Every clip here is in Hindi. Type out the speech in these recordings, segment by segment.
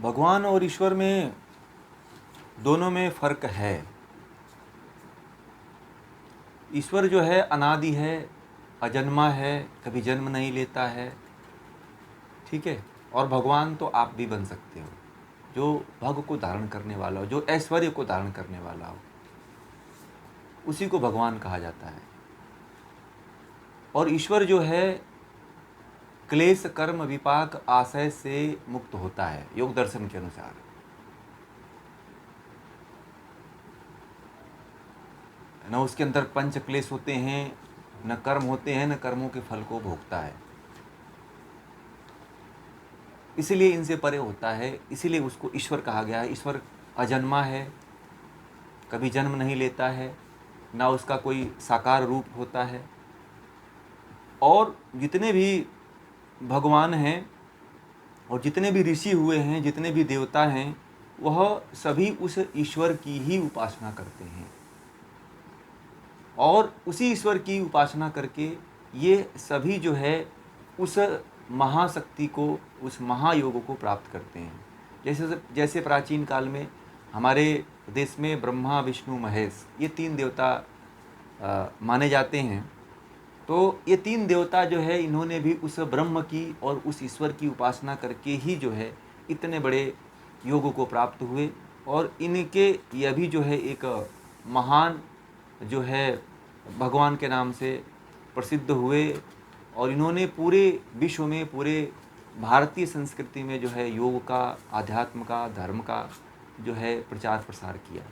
भगवान और ईश्वर में दोनों में फ़र्क है। ईश्वर जो है अनादि है, अजन्मा है, कभी जन्म नहीं लेता है, ठीक है। और भगवान तो आप भी बन सकते हो, जो भग को धारण करने वाला हो, जो ऐश्वर्य को धारण करने वाला हो, उसी को भगवान कहा जाता है। और ईश्वर जो है क्लेश कर्म विपाक आशय से मुक्त होता है योग दर्शन के अनुसार। न उसके अंदर पंच क्लेश होते हैं, न कर्म होते हैं, न कर्मों के फल को भोगता है, इसीलिए इनसे परे होता है, इसीलिए उसको ईश्वर कहा गया है। ईश्वर अजन्मा है, कभी जन्म नहीं लेता है, ना उसका कोई साकार रूप होता है। और जितने भी भगवान हैं और जितने भी ऋषि हुए हैं, जितने भी देवता हैं, वह सभी उस ईश्वर की ही उपासना करते हैं। और उसी ईश्वर की उपासना करके ये सभी जो है उस महाशक्ति को, उस महायोग को प्राप्त करते हैं। जैसे प्राचीन काल में हमारे देश में ब्रह्मा विष्णु महेश ये तीन देवता माने जाते हैं। तो ये तीन देवता जो है, इन्होंने भी उस ब्रह्म की और उस ईश्वर की उपासना करके ही जो है इतने बड़े योग को प्राप्त हुए। और इनके यह भी जो है एक महान जो है भगवान के नाम से प्रसिद्ध हुए। और इन्होंने पूरे विश्व में, पूरे भारतीय संस्कृति में जो है योग का, आध्यात्म का, धर्म का जो है प्रचार प्रसार किया,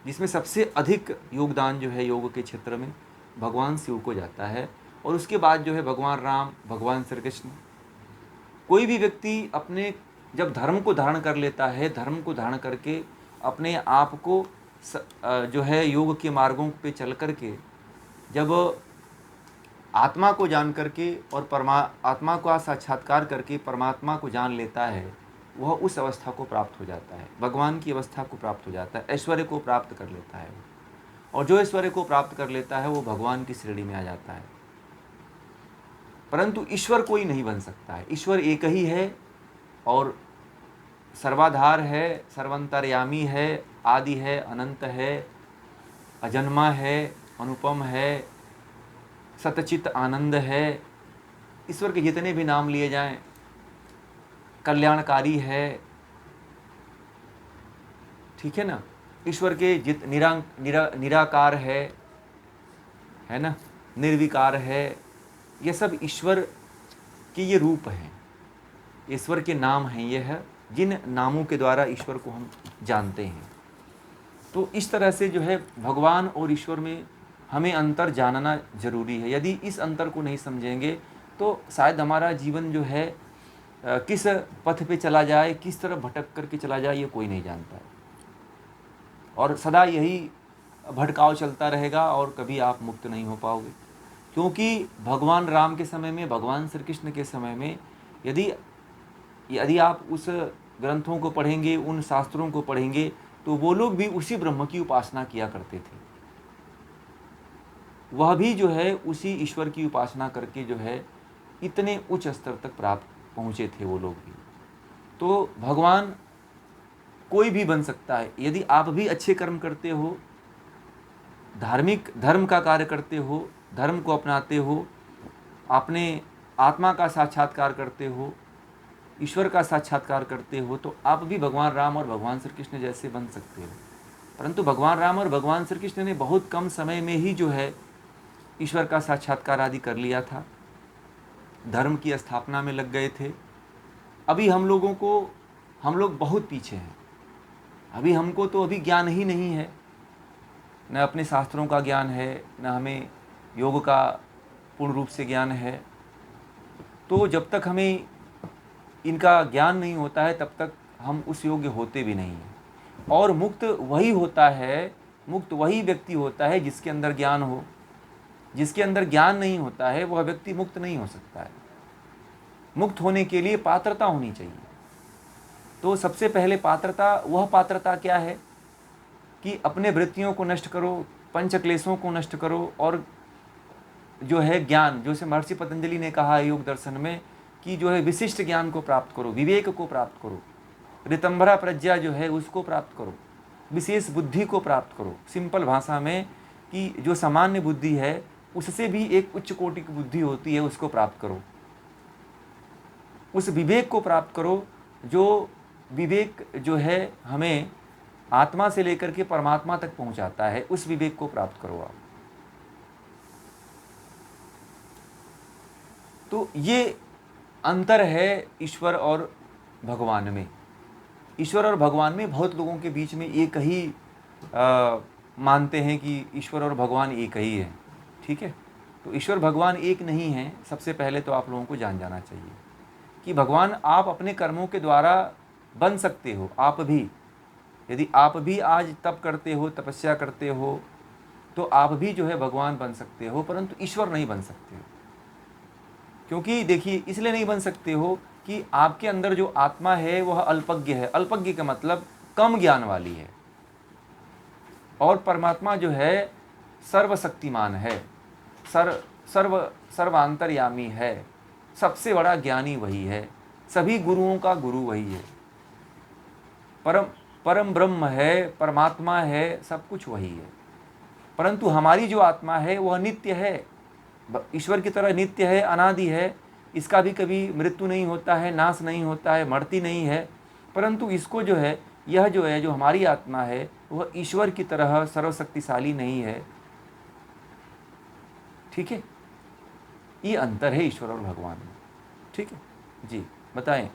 जिसमें सबसे अधिक योगदान जो है योग के क्षेत्र में भगवान शिव को जाता है। और उसके बाद जो है भगवान राम, भगवान श्री कृष्ण। कोई भी व्यक्ति अपने जब धर्म को धारण कर लेता है, धर्म को धारण करके अपने आप को जो है योग के मार्गों पे चल करके जब आत्मा को जान करके और आत्मा का साक्षात्कार करके परमात्मा को जान लेता है, वह उस अवस्था को प्राप्त हो जाता है, भगवान की अवस्था को प्राप्त हो जाता है, ऐश्वर्य को प्राप्त कर लेता है। और जो ऐश्वर्य को प्राप्त कर लेता है वो भगवान की श्रेणी में आ जाता है। परंतु ईश्वर कोई नहीं बन सकता है। ईश्वर एक ही है और सर्वाधार है, सर्वंतर्यामी है, आदि है, अनंत है, अजन्मा है, अनुपम है, सतचित आनंद है। ईश्वर के जितने भी नाम लिए जाएं, कल्याणकारी है, ठीक है ना। ईश्वर के निराकार है ना, निर्विकार है। ये सब ईश्वर के ये रूप हैं, ईश्वर के नाम हैं। ये है जिन नामों के द्वारा ईश्वर को हम जानते हैं। तो इस तरह से जो है भगवान और ईश्वर में हमें अंतर जानना जरूरी है। यदि इस अंतर को नहीं समझेंगे तो शायद हमारा जीवन जो है किस पथ पे चला जाए, किस तरफ भटक करके चला जाए, ये कोई नहीं जानता है। और सदा यही भटकाव चलता रहेगा और कभी आप मुक्त नहीं हो पाओगे। क्योंकि भगवान राम के समय में, भगवान श्री कृष्ण के समय में यदि आप उस ग्रंथों को पढ़ेंगे, उन शास्त्रों को पढ़ेंगे, तो वो लोग भी उसी ब्रह्म की उपासना किया करते थे। वह भी जो है उसी ईश्वर की उपासना करके जो है इतने उच्च स्तर तक प्राप्त पहुँचे थे वो लोग भी। तो भगवान कोई भी बन सकता है। यदि आप भी अच्छे कर्म करते हो, धार्मिक धर्म का कार्य करते हो, धर्म को अपनाते हो, अपने आत्मा का साक्षात्कार करते हो, ईश्वर का साक्षात्कार करते हो, तो आप भी भगवान राम और भगवान श्री कृष्ण जैसे बन सकते हो। परंतु भगवान राम और भगवान श्री कृष्ण ने बहुत कम समय में ही जो है ईश्वर का साक्षात्कार आदि कर लिया था, धर्म की स्थापना में लग गए थे। अभी हम लोग बहुत पीछे हैं। अभी हमको तो अभी ज्ञान ही नहीं है, न अपने शास्त्रों का ज्ञान है, न हमें योग का पूर्ण रूप से ज्ञान है। तो जब तक हमें इनका ज्ञान नहीं होता है तब तक हम उस योग्य होते भी नहीं हैं। और मुक्त वही होता है, मुक्त वही व्यक्ति होता है जिसके अंदर ज्ञान हो। जिसके अंदर ज्ञान नहीं होता है वह व्यक्ति मुक्त नहीं हो सकता है। मुक्त होने के लिए पात्रता होनी चाहिए। तो सबसे पहले वह पात्रता क्या है कि अपने वृत्तियों को नष्ट करो, पंच क्लेशों को नष्ट करो, और जो है ज्ञान, जो से महर्षि पतंजलि ने कहा है योग दर्शन में कि जो है विशिष्ट ज्ञान को प्राप्त करो, विवेक को प्राप्त करो। ऋतंभरा प्रज्ञा जो है उसको प्राप्त करो, विशेष बुद्धि को प्राप्त करो। सिंपल भाषा में कि जो सामान्य बुद्धि है उससे भी एक उच्च कोटि की बुद्धि होती है, उसको प्राप्त करो। उस विवेक को प्राप्त करो जो विवेक जो है हमें आत्मा से लेकर के परमात्मा तक पहुंचाता है, उस विवेक को प्राप्त करो आप। तो ये अंतर है ईश्वर और भगवान में। ईश्वर और भगवान में बहुत लोगों के बीच में एक ही मानते हैं कि ईश्वर और भगवान एक ही है। ठीक है, तो ईश्वर भगवान एक नहीं है। सबसे पहले तो आप लोगों को जान जाना चाहिए कि भगवान आप अपने कर्मों के द्वारा बन सकते हो। आप भी, यदि आप भी आज तप करते हो, तपस्या करते हो, तो आप भी जो है भगवान बन सकते हो, परंतु ईश्वर नहीं बन सकते हो। क्योंकि देखिए, इसलिए नहीं बन सकते हो कि आपके अंदर जो आत्मा है वह अल्पज्ञ है। अल्पज्ञ का मतलब कम ज्ञान वाली है, और परमात्मा जो है सर्वशक्तिमान है, सर्वांतर्यामी है, सबसे बड़ा ज्ञानी वही है, सभी गुरुओं का गुरु वही है, परम ब्रह्म है, परमात्मा है, सब कुछ वही है। परंतु हमारी जो आत्मा है वह नित्य है, ईश्वर की तरह नित्य है, अनादि है। इसका भी कभी मृत्यु नहीं होता है, नाश नहीं होता है, मरती नहीं है। परंतु इसको जो है, यह जो है, जो हमारी आत्मा है, वह ईश्वर की तरह सर्वशक्तिशाली नहीं है। ठीक है, ये अंतर है ईश्वर और भगवान में। ठीक है जी, बताएं।